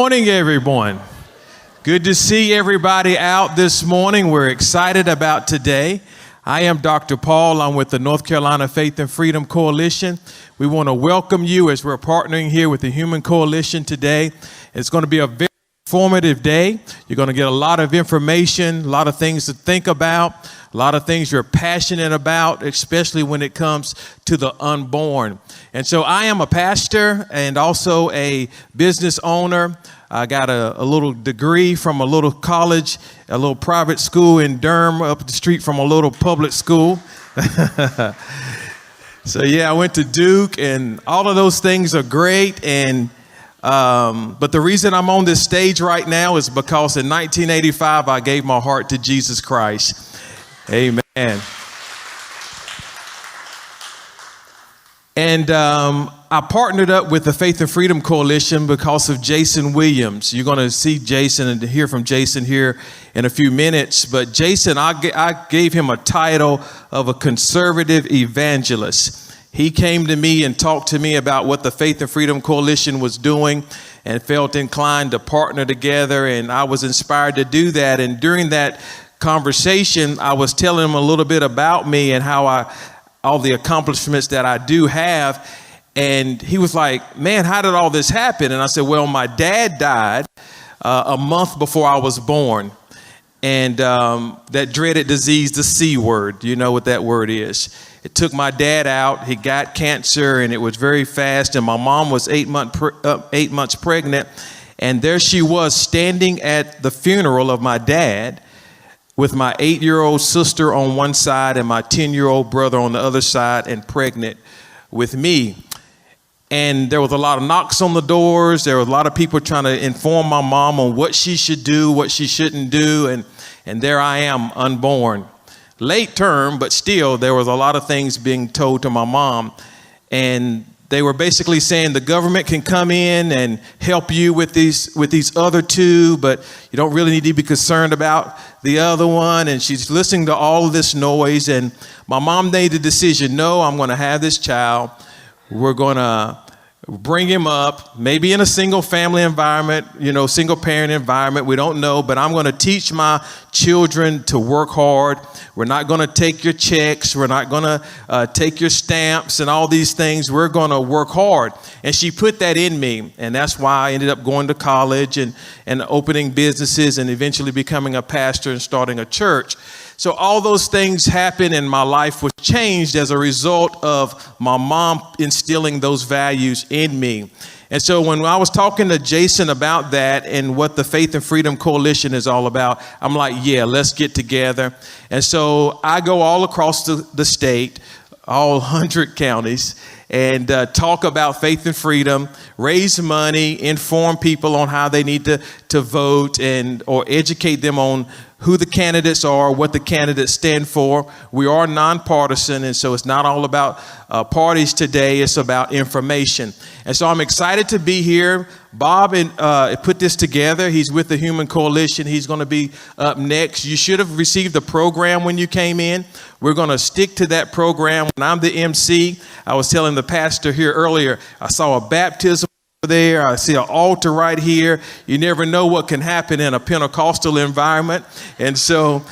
Morning, everyone. Good to see everybody out this morning. We're excited about today. I am Dr. Paul. I'm with the North Carolina Faith and Freedom Coalition. We want to welcome you as we're partnering here with the Human Coalition today. It's going to be a very informative day. You're going to get a lot of information, a lot of things to think about, a lot of things you're passionate about, especially when it comes to the unborn. And so I am a pastor and also a business owner. I got a little degree from a little college, a little private school in Durham up the street from a little public school. So yeah, I went to Duke, and all of those things are great. But the reason I'm on this stage right now is because in 1985, I gave my heart to Jesus Christ. Amen. And I partnered up with the Faith and Freedom Coalition because of Jason Williams. You're going to see Jason and hear from Jason here in a few minutes. But Jason, I gave him a title of a conservative evangelist. He came to me and talked to me about what the Faith and Freedom Coalition was doing and felt inclined to partner together. And I was inspired to do that. And during that conversation, I was telling him a little bit about me and how all the accomplishments that I do have. And he was like, man, how did all this happen? And I said, well, my dad died a month before I was born. And that dreaded disease, the C word, you know what that word is. It took my dad out. He got cancer, and it was very fast. And my mom was 8 months pregnant. And there she was standing at the funeral of my dad with my 8-year-old sister on one side and my 10-year-old brother on the other side, and pregnant with me. And there was a lot of knocks on the doors. There was a lot of people trying to inform my mom on what she should do, what she shouldn't do. And there I am, unborn. Late term, but still, there was a lot of things being told to my mom. And they were basically saying the government can come in and help you with these other two, but you don't really need to be concerned about the other one. And she's listening to all of this noise. And my mom made the decision, no, I'm going to have this child. We're going to bring him up, maybe in a single family environment, single parent environment. We don't know, but I'm going to teach my children to work hard. We're not going to take your checks. We're not going to take your stamps and all these things. We're going to work hard. And she put that in me. And that's why I ended up going to college and opening businesses and eventually becoming a pastor and starting a church. So all those things happened, and my life was changed as a result of my mom instilling those values in me. And so when I was talking to Jason about that and what the Faith and Freedom Coalition is all about, I'm like, yeah, let's get together. And so I go all across the state, all 100 counties, and talk about faith and freedom, raise money, inform people on how they need to vote, or educate them on who the candidates are, what the candidates stand for. We are nonpartisan, and so it's not all about parties today. It's about information. And so I'm excited to be here. Bob put this together. He's with the Human Coalition. He's going to be up next. You should have received the program when you came in. We're going to stick to that program. When I'm the MC, I was telling the pastor here earlier, I saw a baptism there. I see an altar right here. You never know what can happen in a Pentecostal environment. And so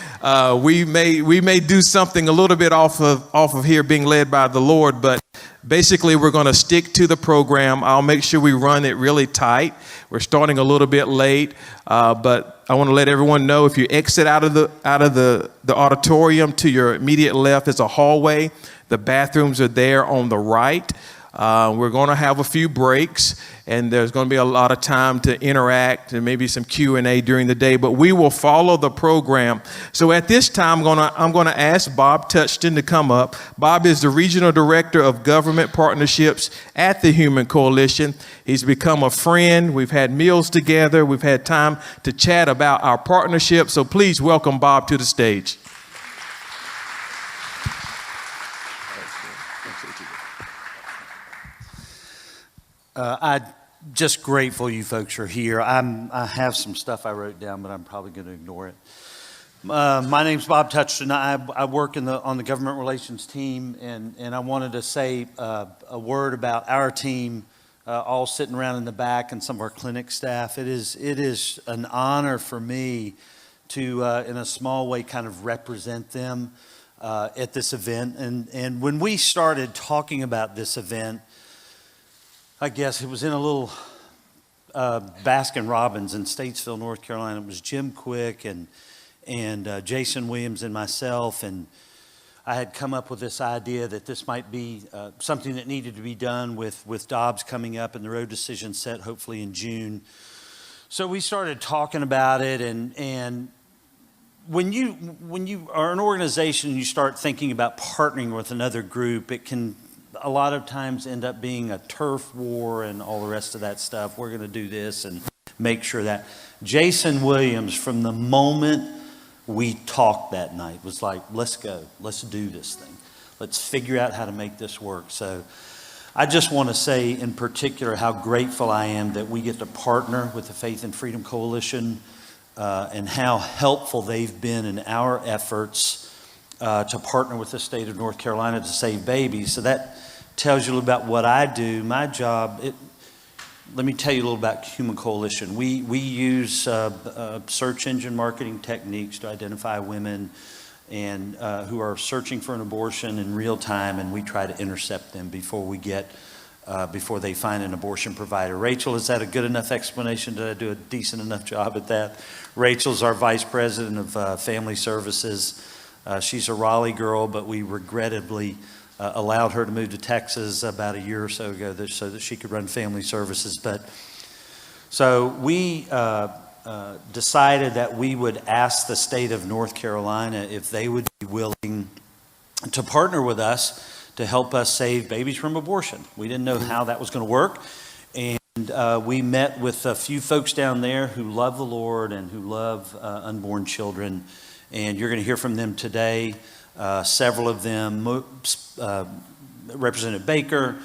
we may do something a little bit off of here being led by the Lord, but basically we're going to stick to the program. I'll make sure we run it really tight. We're starting a little bit late, but I want to let everyone know, if you exit out of the auditorium, to your immediate left is a hallway. The bathrooms are there on the right. We're going to have a few breaks, and there's going to be a lot of time to interact and maybe some Q&A during the day, but we will follow the program. So at this time, I'm going to ask Bob Touchton to come up. Bob is the Regional Director of Government Partnerships at the Human Coalition. He's become a friend. We've had meals together. We've had time to chat about our partnership. So please welcome Bob to the stage. I'm just grateful you folks are here. I have some stuff I wrote down, but I'm probably going to ignore it. My name's Bob Touchton. I work on the government relations team, and I wanted to say a word about our team all sitting around in the back, and some of our clinic staff. It is an honor for me to, in a small way, kind of represent them at this event. And when we started talking about this event, I guess it was in a little Baskin Robbins in Statesville, North Carolina. It was Jim Quick and Jason Williams and myself, and I had come up with this idea that this might be something that needed to be done with Dobbs coming up and the road decision set hopefully in June. So we started talking about it, and when you are an organization and you start thinking about partnering with another group, it can a lot of times end up being a turf war and all the rest of that stuff. We're going to do this and make sure that. Jason Williams, from the moment we talked that night, was like, let's go, let's do this thing. Let's figure out how to make this work. So I just want to say in particular how grateful I am that we get to partner with the Faith and Freedom Coalition and how helpful they've been in our efforts to partner with the state of North Carolina to save babies. So that tells you a little about what I do. My job, let me tell you a little about Human Coalition. We use search engine marketing techniques to identify women and who are searching for an abortion in real time, and we try to intercept them before they find an abortion provider. Rachel, is that a good enough explanation? Did I do a decent enough job at that? Rachel's our Vice President of Family Services. She's a Raleigh girl, but we regrettably allowed her to move to Texas about a year or so ago so that she could run family services. But so we decided that we would ask the state of North Carolina if they would be willing to partner with us to help us save babies from abortion. We didn't know how that was going to work. And we met with a few folks down there who love the Lord and who love unborn children. And you're going to hear from them today. Several of them, Representative Baker,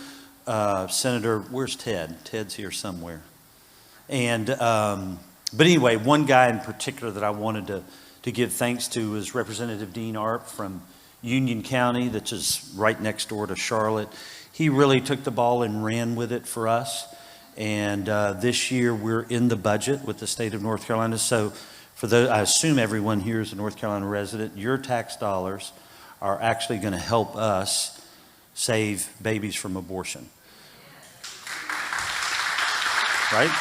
Senator, where's Ted? Ted's here somewhere. And, but anyway, one guy in particular that I wanted to give thanks to was Representative Dean Arp from Union County, that's just right next door to Charlotte. He really took the ball and ran with it for us. And this year we're in the budget with the state of North Carolina. So for those, I assume everyone here is a North Carolina resident, your tax dollars are actually going to help us save babies from abortion. Right?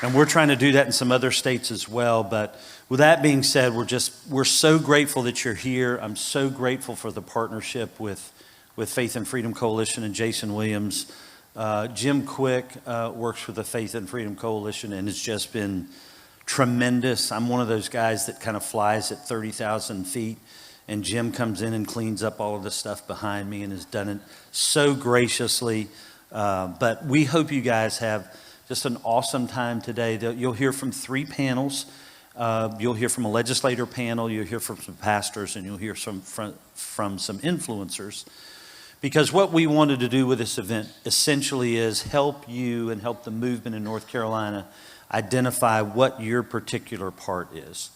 And we're trying to do that in some other states as well. But with that being said, we're so grateful that you're here. I'm so grateful for the partnership with Faith and Freedom Coalition and Jason Williams. Jim Quick works with the Faith and Freedom Coalition and has just been tremendous. I'm one of those guys that kind of flies at 30,000 feet, and Jim comes in and cleans up all of the stuff behind me and has done it so graciously. But we hope you guys have just an awesome time today. You'll hear from 3 panels. You'll hear from a legislator panel, you'll hear from some pastors, and you'll hear from some influencers. Because what we wanted to do with this event essentially is help you and help the movement in North Carolina identify what your particular part is.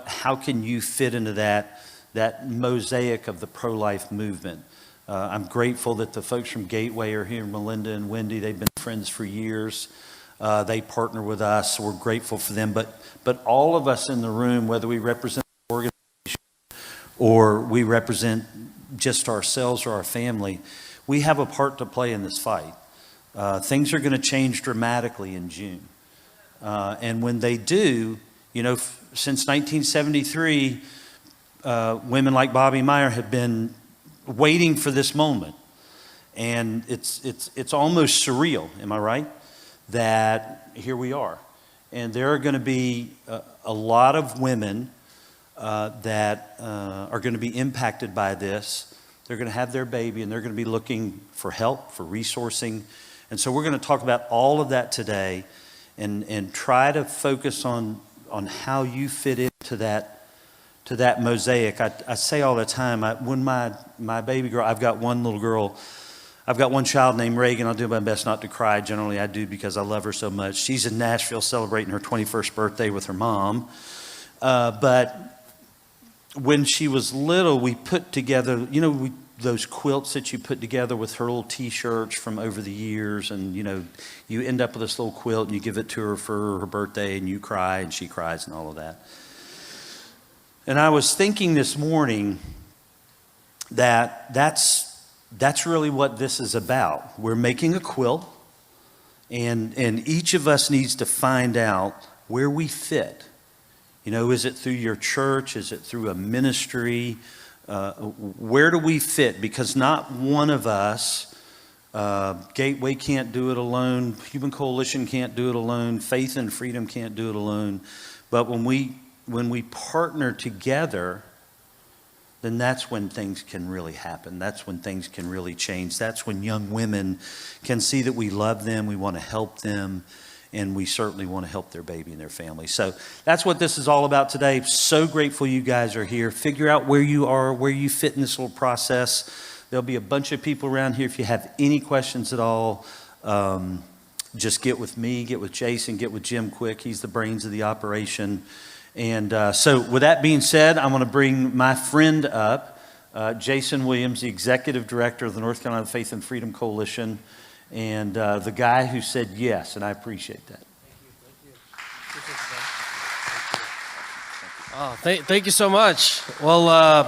How can you fit into that mosaic of the pro-life movement? I'm grateful that the folks from Gateway are here, Melinda and Wendy. They've been friends for years. They partner with us, so we're grateful for them. But all of us in the room, whether we represent the organization or we represent just ourselves or our family, we have a part to play in this fight. Things are going to change dramatically in June. And when they do, since 1973, women like Bobby Meyer have been waiting for this moment. And it's almost surreal, am I right? That here we are. And there are going to be a lot of women that are going to be impacted by this. They're going to have their baby and they're going to be looking for help, for resourcing. And so we're going to talk about all of that today and try to focus on how you fit into that mosaic. I say all the time, when my baby girl, I've got one little girl, I've got one child named Reagan. I'll do my best not to cry. Generally, I do because I love her so much. She's in Nashville celebrating her 21st birthday with her mom. But when she was little, we put together, we those quilts that you put together with her little T-shirts from over the years, and you end up with this little quilt and you give it to her for her birthday, and you cry and she cries and all of that. And I was thinking this morning that that's really what this is about. We're making a quilt, and each of us needs to find out where we fit. Is it through your church? Is it through a ministry? Where do we fit? Because not one of us, Gateway can't do it alone, Human Coalition can't do it alone, Faith and Freedom can't do it alone. But when we partner together, then that's when things can really happen. That's when things can really change. That's when young women can see that we love them, we want to help them, and we certainly want to help their baby and their family. So that's what this is all about today. So grateful you guys are here. Figure out where you are, where you fit in this little process. There'll be a bunch of people around here. If you have any questions at all, just get with me, get with Jason, get with Jim quick. He's the brains of the operation. And so with that being said, I'm going to bring my friend up, Jason Williams, the Executive Director of the North Carolina Faith and Freedom Coalition, and the guy who said yes, and I appreciate that. Thank you so much. Well,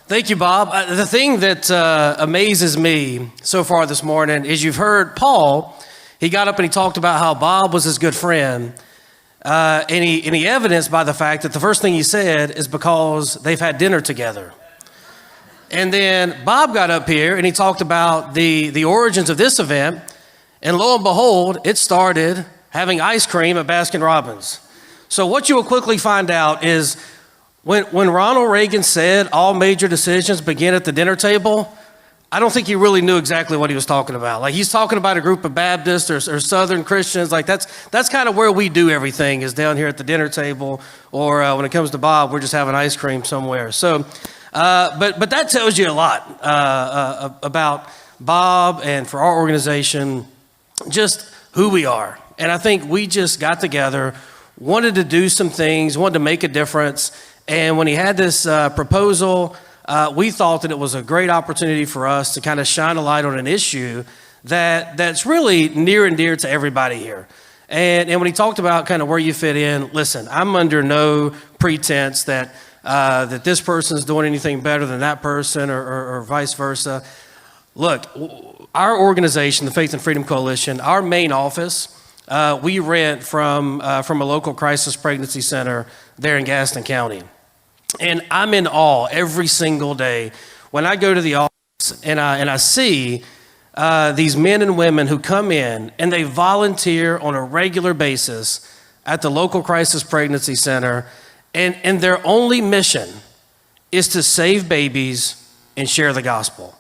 thank you, Bob. The thing that amazes me so far this morning is you've heard Paul. He got up and he talked about how Bob was his good friend. And he evidenced by the fact that the first thing he said is because they've had dinner together. And then Bob got up here and he talked about the origins of this event. And lo and behold, it started having ice cream at Baskin-Robbins. So what you will quickly find out is when Ronald Reagan said all major decisions begin at the dinner table, I don't think he really knew exactly what he was talking about. Like, he's talking about a group of Baptists or Southern Christians. Like, that's kind of where we do everything, is down here at the dinner table, or when it comes to Bob, we're just having ice cream somewhere. So, but that tells you a lot about Bob and for our organization, just who we are. And I think we just got together, wanted to do some things, wanted to make a difference. And when he had this proposal, we thought that it was a great opportunity for us to kind of shine a light on an issue that's really near and dear to everybody here. And when he talked about kind of where you fit in, listen, I'm under no pretense that this person's doing anything better than that person or vice versa. Look, our organization, the Faith and Freedom Coalition, our main office, we rent from a local crisis pregnancy center there in Gaston County. And I'm in awe every single day when I go to the office and I see these men and women who come in and they volunteer on a regular basis at the local crisis pregnancy center, and their only mission is to save babies and share the gospel.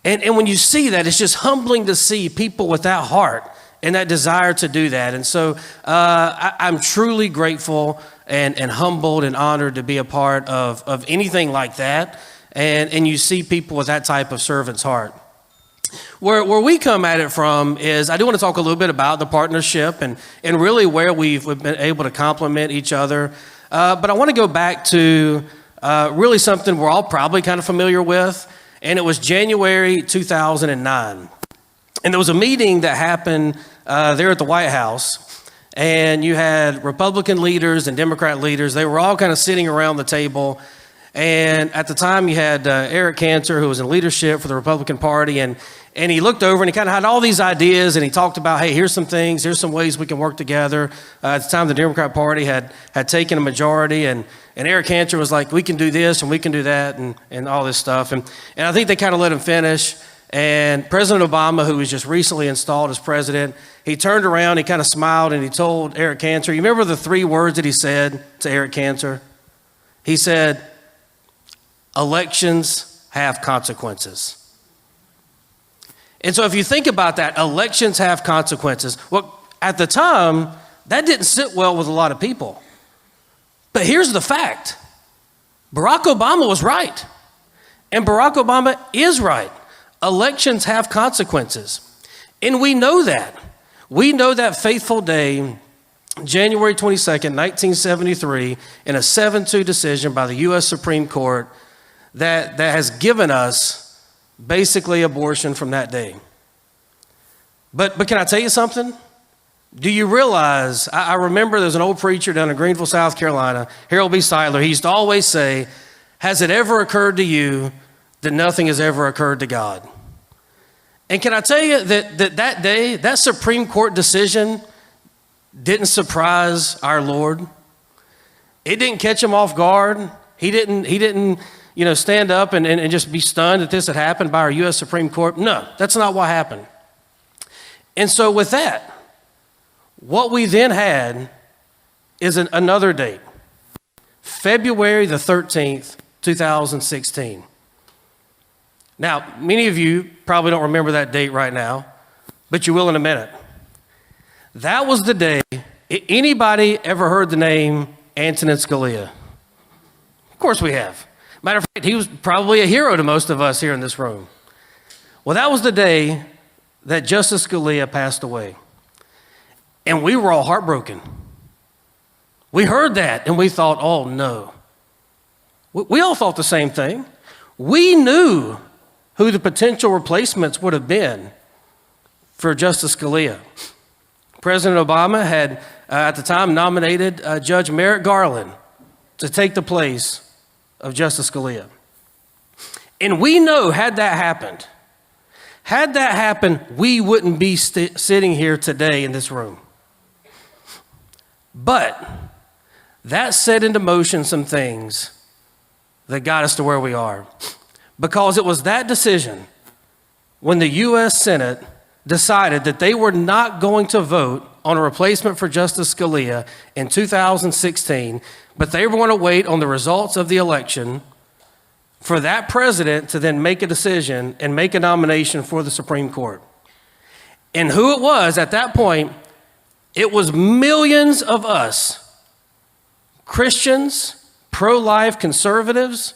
And when you see that, it's just humbling to see people with that heart and that desire to do that. And so I'm truly grateful and humbled and honored to be a part of anything like that. And you see people with that type of servant's heart. Where we come at it from is, I do want to talk a little bit about the partnership and really where we've been able to complement each other. But I want to go back to really something we're all probably kind of familiar with. And it was January 2009. And there was a meeting that happened there at the White House. And you had Republican leaders and Democrat leaders. They were all kind of sitting around the table. And at the time, you had Eric Cantor, who was in leadership for the Republican Party. And he looked over and he kind of had all these ideas. And he talked about, hey, here's some things. Here's some ways we can work together. At the time, the Democrat Party had taken a majority. And Eric Cantor was like, we can do this and we can do that and all this stuff. And I think they kind of let him finish. And President Obama, who was just recently installed as president, he turned around, he kind of smiled, and he told Eric Cantor, you remember the 3 words that he said to Eric Cantor? He said, elections have consequences. And so if you think about that, elections have consequences. Well, at the time, that didn't sit well with a lot of people. But here's the fact. Barack Obama was right. And Barack Obama is right. Elections have consequences. And we know that. We know that fateful day, January 22nd, 1973, in a 7-2 decision by the U.S. Supreme Court that has given us basically abortion from that day. But can I tell you something? Do you realize, I remember there's an old preacher down in Greenville, South Carolina, Harold B. Seidler. He used to always say, has it ever occurred to you that nothing has ever occurred to God? And can I tell you that day, that Supreme Court decision didn't surprise our Lord? It didn't catch him off guard. He didn't stand up and just be stunned that this had happened by our U.S. Supreme Court. No, that's not what happened. And so with that, what we then had is another date, February the 13th, 2016. Now, many of you probably don't remember that date right now, but you will in a minute. That was the day. Anybody ever heard the name Antonin Scalia? Of course we have. Matter of fact, he was probably a hero to most of us here in this room. Well, that was the day that Justice Scalia passed away. And we were all heartbroken. We heard that and we thought, oh no. We all thought the same thing. We knew who the potential replacements would have been for Justice Scalia. President Obama had, at the time, nominated Judge Merrick Garland to take the place of Justice Scalia. And we know, had that happened, we wouldn't be sitting here today in this room. But that set into motion some things that got us to where we are. Because it was that decision when the U.S. Senate decided that they were not going to vote on a replacement for Justice Scalia in 2016, but they were going to wait on the results of the election for that president to then make a decision and make a nomination for the Supreme Court. And who it was at that point, it was millions of us, Christians, pro-life conservatives,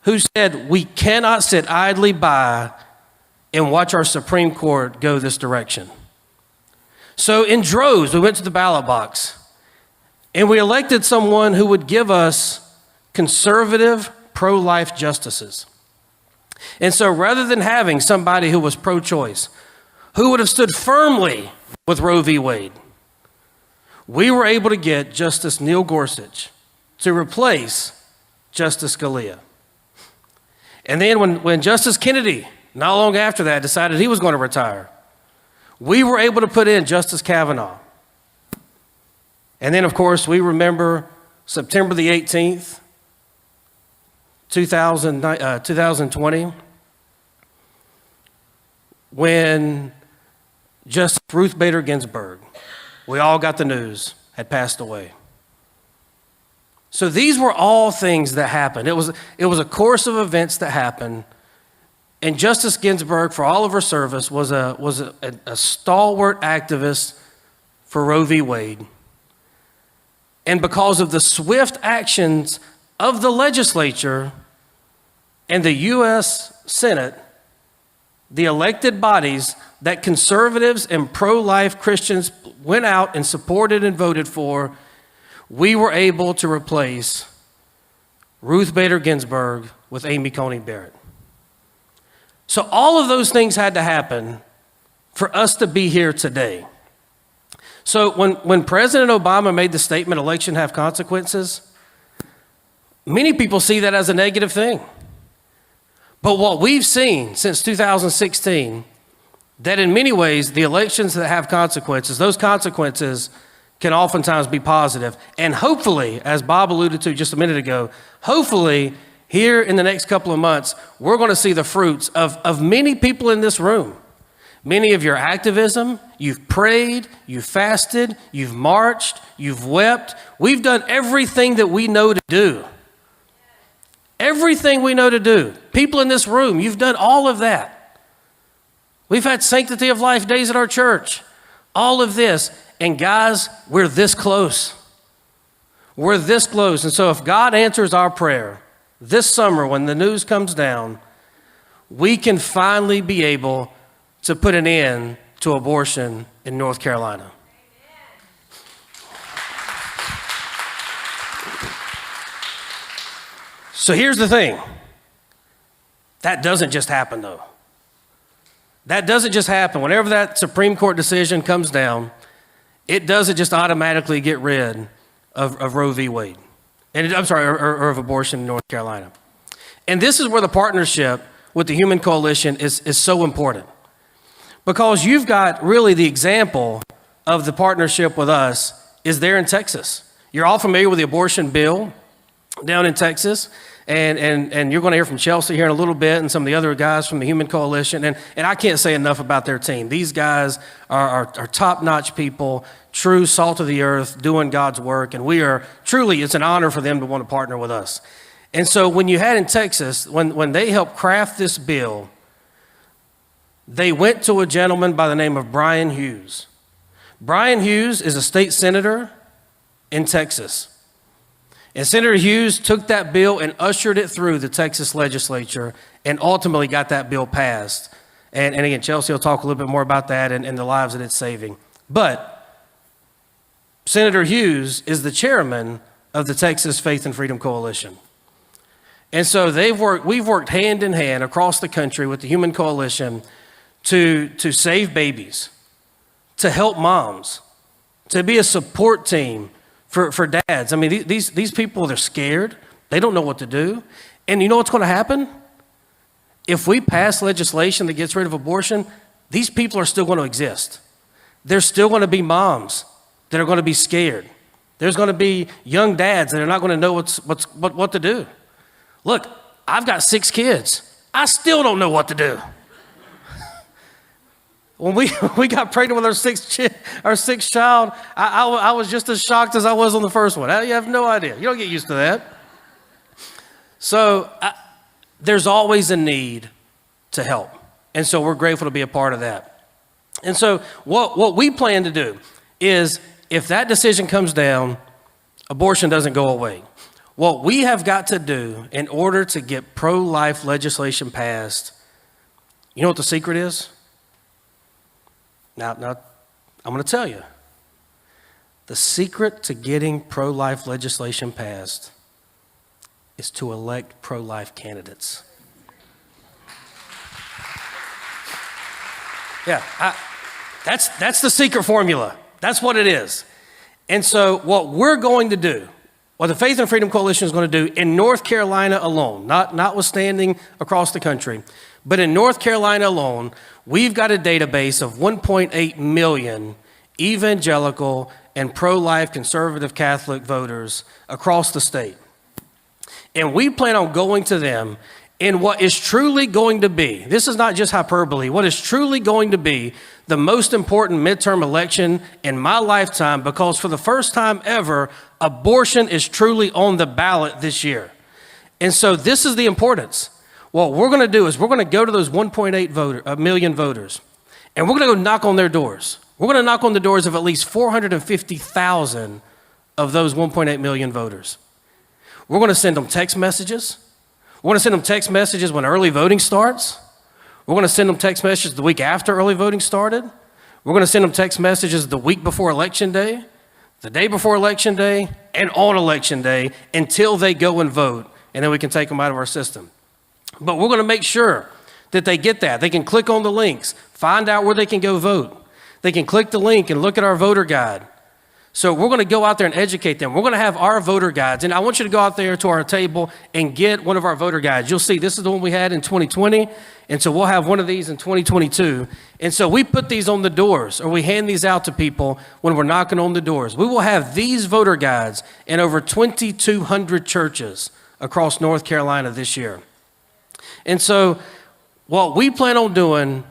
who said we cannot sit idly by and watch our Supreme Court go this direction. So in droves, we went to the ballot box and we elected someone who would give us conservative, pro-life justices. And so rather than having somebody who was pro-choice, who would have stood firmly with Roe v. Wade, we were able to get Justice Neil Gorsuch to replace Justice Scalia. And then when Justice Kennedy, not long after that, decided he was going to retire, we were able to put in Justice Kavanaugh. And then, of course, we remember September the 18th, 2020, when Justice Ruth Bader Ginsburg, we all got the news, had passed away. So these were all things that happened. It was a course of events that happened. And Justice Ginsburg, for all of her service, was a stalwart activist for Roe v. Wade. And because of the swift actions of the legislature and the U.S. Senate, the elected bodies that conservatives and pro-life Christians went out and supported and voted for, we were able to replace Ruth Bader Ginsburg with Amy Coney Barrett. So all of those things had to happen for us to be here today. So when President Obama made the statement, election have consequences, many people see that as a negative thing. But what we've seen since 2016, that in many ways, the elections that have consequences, those consequences can oftentimes be positive. And hopefully, as Bob alluded to just a minute ago, hopefully here in the next couple of months, we're going to see the fruits of many people in this room. Many of your activism, you've prayed, you've fasted, you've marched, you've wept. We've done everything that we know to do. Everything we know to do. People in this room, you've done all of that. We've had sanctity of life days at our church. All of this. And guys, we're this close. We're this close. And so if God answers our prayer this summer when the news comes down, we can finally be able to put an end to abortion in North Carolina. So here's the thing. That doesn't just happen, though. That doesn't just happen. Whenever that Supreme Court decision comes down, it doesn't just automatically get rid of Roe v. Wade. Or of abortion in North Carolina. And this is where the partnership with the Human Coalition is so important. Because you've got really the example of the partnership with us is there in Texas. You're all familiar with the abortion bill down in Texas. And you're going to hear from Chelsea here in a little bit and some of the other guys from the Human Coalition. And I can't say enough about their team. These guys are top-notch people, true salt of the earth, doing God's work. And we are truly, it's an honor for them to want to partner with us. And so when you had in Texas, when they helped craft this bill, they went to a gentleman by the name of Brian Hughes. Brian Hughes is a state senator in Texas. And Senator Hughes took that bill and ushered it through the Texas legislature and ultimately got that bill passed. And again, Chelsea will talk a little bit more about that and the lives that it's saving. But Senator Hughes is the chairman of the Texas Faith and Freedom Coalition. And so we've worked hand in hand across the country with the Human Coalition to save babies, to help moms, to be a support team for dads. I mean, these people, they're scared. They don't know what to do. And you know what's going to happen? If we pass legislation that gets rid of abortion, these people are still going to exist. There's still going to be moms that are going to be scared. There's going to be young dads that are not going to know what to do. Look, I've got 6 kids. I still don't know what to do. When we got pregnant with our sixth child, I was just as shocked as I was on the first one. You have no idea. You don't get used to that. So there's always a need to help. And so we're grateful to be a part of that. And so what we plan to do is if that decision comes down, abortion doesn't go away. What we have got to do in order to get pro-life legislation passed, you know what the secret is? Now, I'm going to tell you. The secret to getting pro-life legislation passed is to elect pro-life candidates. Yeah, that's the secret formula. That's what it is. And so what we're going to do, what the Faith and Freedom Coalition is going to do in North Carolina alone, notwithstanding across the country, but in North Carolina alone, we've got a database of 1.8 million evangelical and pro-life conservative Catholic voters across the state. And we plan on going to them in what is truly going to be, this is not just hyperbole, what is truly going to be the most important midterm election in my lifetime, because for the first time ever, abortion is truly on the ballot this year. And so this is the importance. What we're going to do is we're going to go to those 1.8 million voters, and we're going to go knock on their doors. We're going to knock on the doors of at least 450,000 of those 1.8 million voters. We're going to send them text messages. We're going to send them text messages when early voting starts. We're going to send them text messages the week after early voting started. We're going to send them text messages the week before Election Day, the day before Election Day, and on Election Day until they go and vote, and then we can take them out of our system. But we're going to make sure that they get that. They can click on the links, find out where they can go vote. They can click the link and look at our voter guide. So we're going to go out there and educate them. We're going to have our voter guides. And I want you to go out there to our table and get one of our voter guides. You'll see this is the one we had in 2020. And so we'll have one of these in 2022. And so we put these on the doors, or we hand these out to people when we're knocking on the doors. We will have these voter guides in over 2,200 churches across North Carolina this year. And so what we plan on doing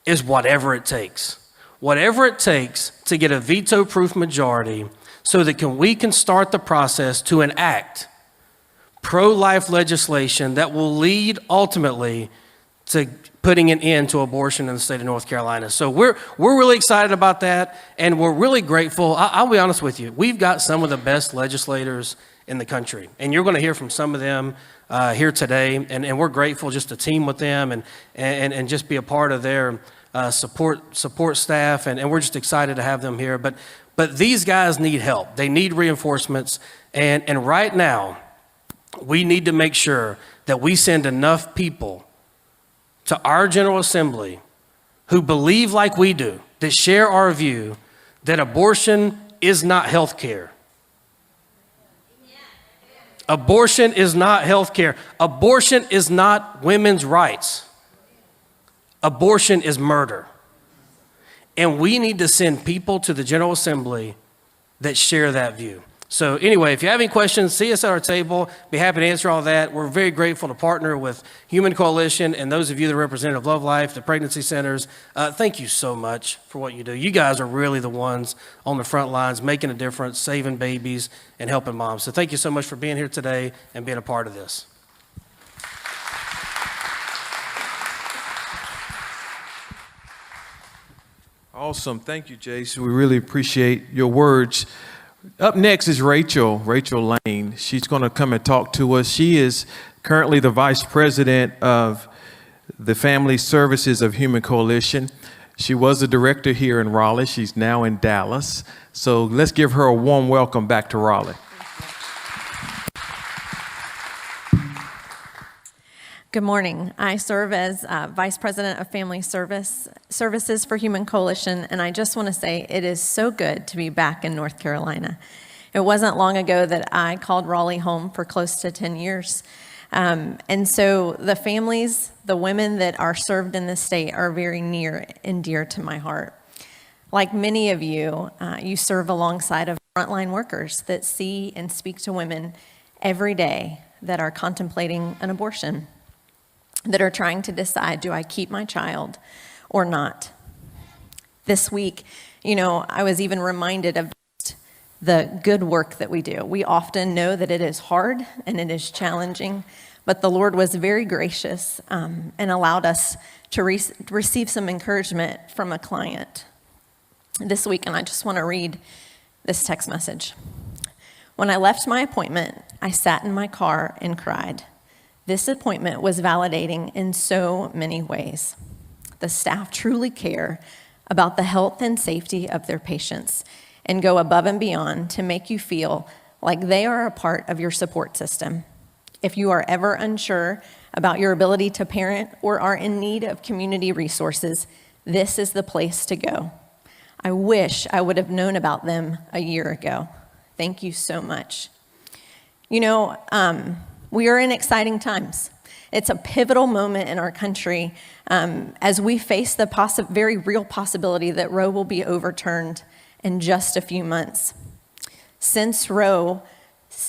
is whatever it takes. Whatever it takes to get a veto-proof majority so that we can start the process to enact pro-life legislation that will lead ultimately to putting an end to abortion in the state of North Carolina. So we're really excited about that, and we're really grateful. I'll be honest with you. We've got some of the best legislators in the country, and you're going to hear from some of them here today, and we're grateful just to team with them and just be a part of their support staff, and we're just excited to have them here. But these guys need help. They need reinforcements, and right now, we need to make sure that we send enough people to our General Assembly who believe like we do, that share our view that abortion is not health care. Abortion is not health care. Abortion is not women's rights. Abortion is murder. And we need to send people to the General Assembly that share that view. So anyway, if you have any questions, see us at our table. Be happy to answer all that. We're very grateful to partner with Human Coalition and those of you that represent Love Life, the pregnancy centers. Thank you so much for what you do. You guys are really the ones on the front lines making a difference, saving babies, and helping moms. So thank you so much for being here today and being a part of this. Awesome. Thank you, Jason. We really appreciate your words. Up next is Rachel Lane. She's going to come and talk to us. She is currently the vice president of the Family Services of Human Coalition. She was the director here in Raleigh. She's now in Dallas. So let's give her a warm welcome back to Raleigh. Good morning. I serve as Vice President of Family Services for Human Coalition, and I just want to say it is so good to be back in North Carolina. It wasn't long ago that I called Raleigh home for close to 10 years. And so the families, the women that are served in this state are very near and dear to my heart. Like many of you, you serve alongside of frontline workers that see and speak to women every day that are contemplating an abortion, that are trying to decide, do I keep my child or not? This week, I was even reminded of the good work that we do. We often know that it is hard and it is challenging, but the Lord was very gracious and allowed us to receive some encouragement from a client this week, and I just want to read this text message. When I left my appointment, I sat in my car and cried. This appointment was validating in so many ways. The staff truly care about the health and safety of their patients and go above and beyond to make you feel like they are a part of your support system. If you are ever unsure about your ability to parent or are in need of community resources, this is the place to go. I wish I would have known about them a year ago. Thank you so much. We are in exciting times. It's a pivotal moment in our country as we face the very real possibility that Roe will be overturned in just a few months. Since Roe,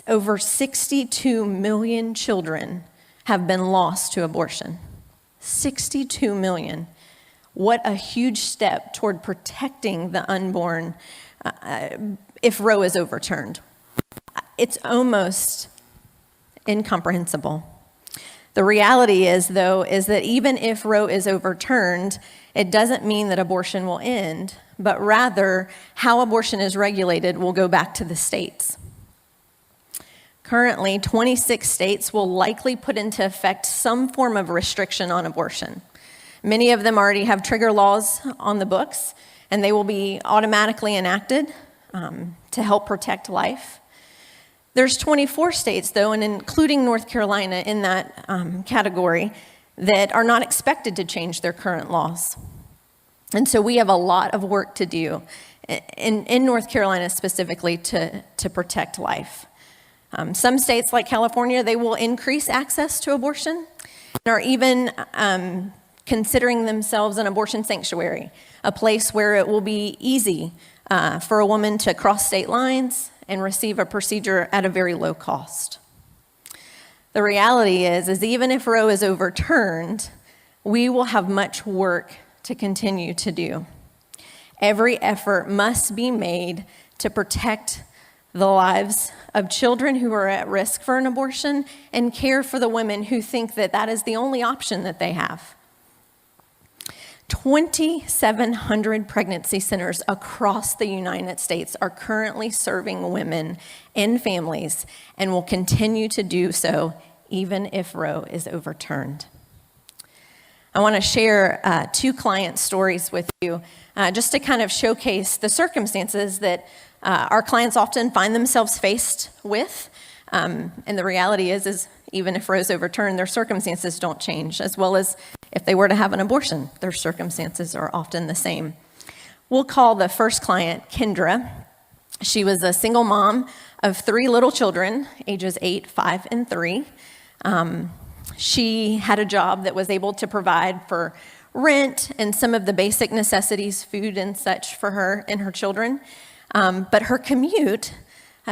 over 62 million children have been lost to abortion. 62 million. What a huge step toward protecting the unborn if Roe is overturned. It's almost incomprehensible. The reality is that even if Roe is overturned, it doesn't mean that abortion will end, but rather how abortion is regulated will go back to the states. Currently, 26 states will likely put into effect some form of restriction on abortion. Many of them already have trigger laws on the books, and they will be automatically enacted to help protect life. There's 24 states, though, and including North Carolina in that category, that are not expected to change their current laws. And so we have a lot of work to do in North Carolina specifically to protect life. Some states like California, they will increase access to abortion and are even considering themselves an abortion sanctuary, a place where it will be easy for a woman to cross state lines and receive a procedure at a very low cost. The reality is even if Roe is overturned, we will have much work to continue to do. Every effort must be made to protect the lives of children who are at risk for an abortion and care for the women who think that that is the only option that they have. 2,700 pregnancy centers across the United States are currently serving women and families and will continue to do so even if Roe is overturned. I want to share 2 client stories with you just to kind of showcase the circumstances that our clients often find themselves faced with And the reality is even if Roe's overturned, their circumstances don't change, as well as if they were to have an abortion, their circumstances are often the same. We'll call the first client Kendra. She was a single mom of 3 little children, ages 8, 5, and 3. She had a job that was able to provide for rent and some of the basic necessities, food and such for her and her children. But her commute,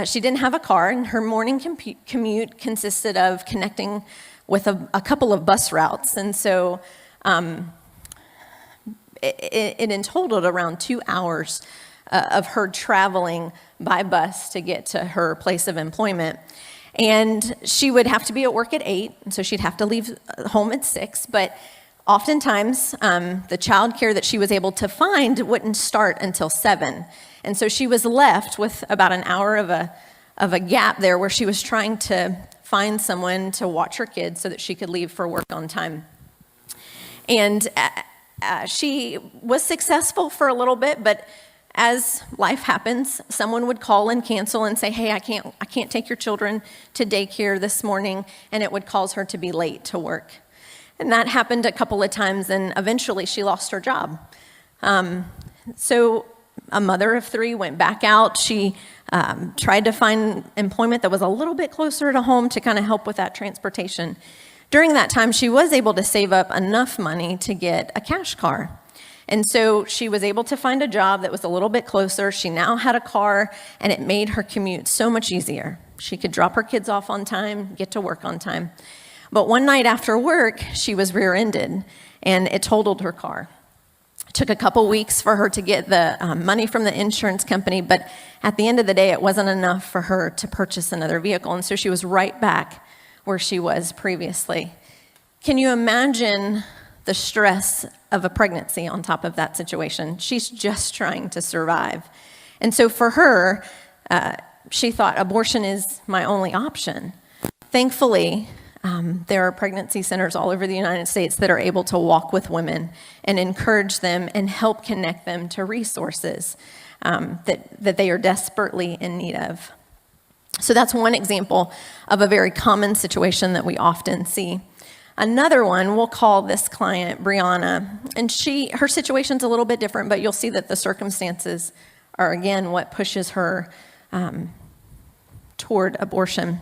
she didn't have a car, and her morning commute consisted of connecting with a couple of bus routes. And so it entitled around 2 hours of her traveling by bus to get to her place of employment. And she would have to be at work at 8, and so she'd have to leave home at 6. But oftentimes, the childcare that she was able to find wouldn't start until 7. And so she was left with about an hour of a gap there where she was trying to find someone to watch her kids so that she could leave for work on time. And she was successful for a little bit, but as life happens, someone would call and cancel and say, hey, I can't take your children to daycare this morning, and it would cause her to be late to work. And that happened a couple of times, and eventually she lost her job. So a mother of 3 went back out. She tried to find employment that was a little bit closer to home to kind of help with that transportation. During that time, she was able to save up enough money to get a cash car. And so she was able to find a job that was a little bit closer. She now had a car, and it made her commute so much easier. She could drop her kids off on time, get to work on time. But one night after work, she was rear-ended, and it totaled her car. It took a couple weeks for her to get the money from the insurance company, but at the end of the day, it wasn't enough for her to purchase another vehicle, and so she was right back where she was previously. Can you imagine the stress of a pregnancy on top of that situation? She's just trying to survive. And so for her, she thought abortion is my only option. Thankfully, there are pregnancy centers all over the United States that are able to walk with women and encourage them and help connect them to resources that they are desperately in need of. So that's one example of a very common situation that we often see. Another one, we'll call this client Brianna, and her situation's a little bit different, but you'll see that the circumstances are, again, what pushes her toward abortion.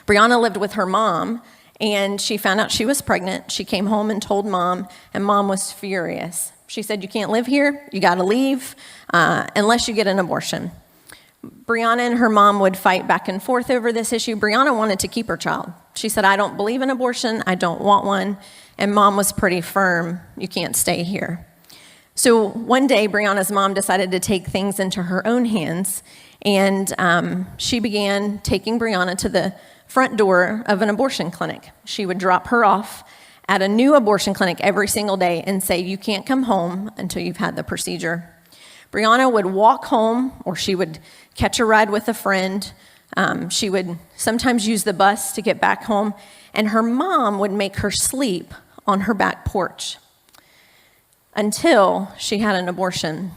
Brianna lived with her mom, and she found out she was pregnant. She came home and told mom, and mom was furious. She said, you can't live here, you gotta leave, unless you get an abortion. Brianna and her mom would fight back and forth over this issue. Brianna wanted to keep her child. She said, I don't believe in abortion, I don't want one. And mom was pretty firm, you can't stay here. So one day, Brianna's mom decided to take things into her own hands, and she began taking Brianna to the front door of an abortion clinic. She would drop her off at a new abortion clinic every single day and say, you can't come home until you've had the procedure. Brianna would walk home, or she would catch a ride with a friend. She would sometimes use the bus to get back home, and her mom would make her sleep on her back porch until she had an abortion.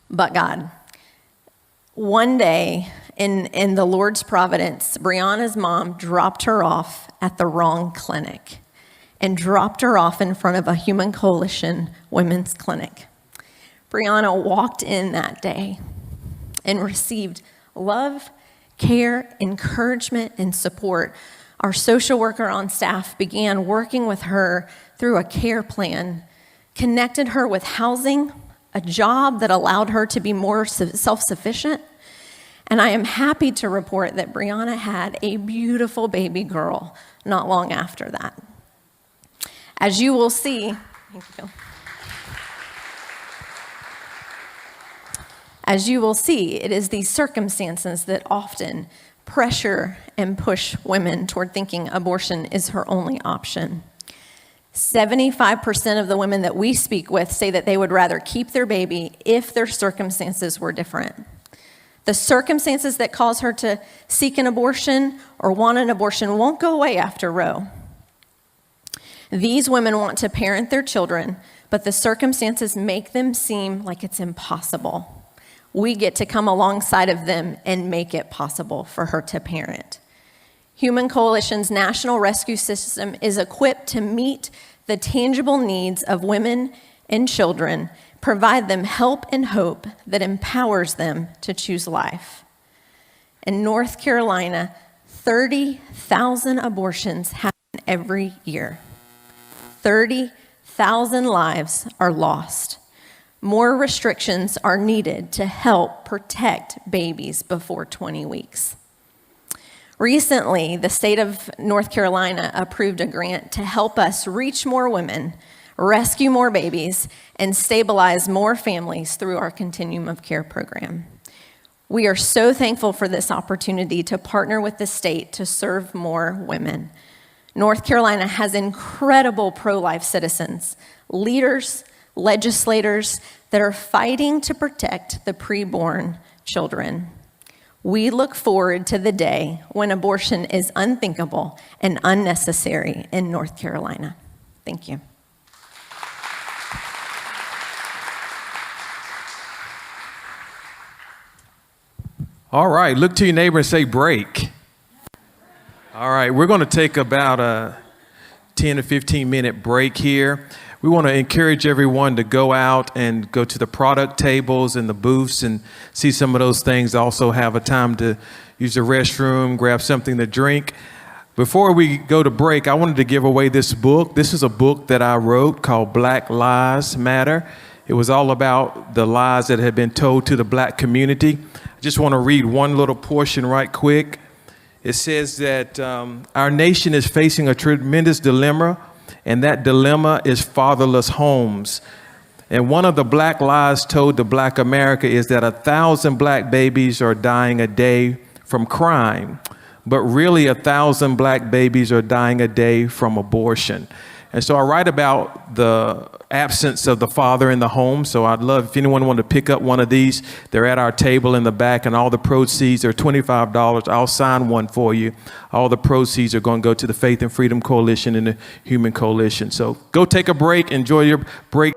But God, one day in the Lord's providence, Brianna's mom dropped her off at the wrong clinic and dropped her off in front of a Human Coalition women's clinic. Brianna walked in that day and received love, care, encouragement, and support. Our social worker on staff began working with her through a care plan, connected her with housing, a job that allowed her to be more self-sufficient. And I am happy to report that Brianna had a beautiful baby girl not long after that. As you will see, it is these circumstances that often pressure and push women toward thinking abortion is her only option. 75% of the women that we speak with say that they would rather keep their baby if their circumstances were different. The circumstances that cause her to seek an abortion or want an abortion won't go away after Roe. These women want to parent their children, but the circumstances make them seem like it's impossible. we get to come alongside of them and make it possible for her to parent. Human Coalition's national rescue system is equipped to meet the tangible needs of women and children, provide them help and hope that empowers them to choose life. In North Carolina, 30,000 abortions happen every year. 30,000 lives are lost. More restrictions are needed to help protect babies before 20 weeks. Recently, the state of North Carolina approved a grant to help us reach more women, rescue more babies, and stabilize more families through our Continuum of Care program. We are so thankful for this opportunity to partner with the state to serve more women. North Carolina has incredible pro-life citizens, leaders, legislators that are fighting to protect the preborn children. We look forward to the day when abortion is unthinkable and unnecessary in North Carolina. Thank you. All right, look to your neighbor and say break. All right, we're going to take about a 10 to 15 minute break here. We want to encourage everyone to go out and go to the product tables and the booths and see some of those things. Also have a time to use the restroom, grab something to drink. Before we go to break, I wanted to give away this book. This is a book that I wrote called Black Lives Matter. It was all about the lies that had been told to the black community. I just want to read one little portion right quick. It says that our nation is facing a tremendous dilemma, and that dilemma is fatherless homes. And one of the black lies told to Black America is that 1,000 black babies are dying a day from crime, but really 1,000 black babies are dying a day from abortion. And so I write about the absence of the father in the home. So I'd love if anyone wanted to pick up one of these. They're at our table in the back, and all the proceeds are $25. I'll sign one for you. All the proceeds are going to go to the Faith and Freedom Coalition and the Human Coalition. So go take a break, enjoy your break.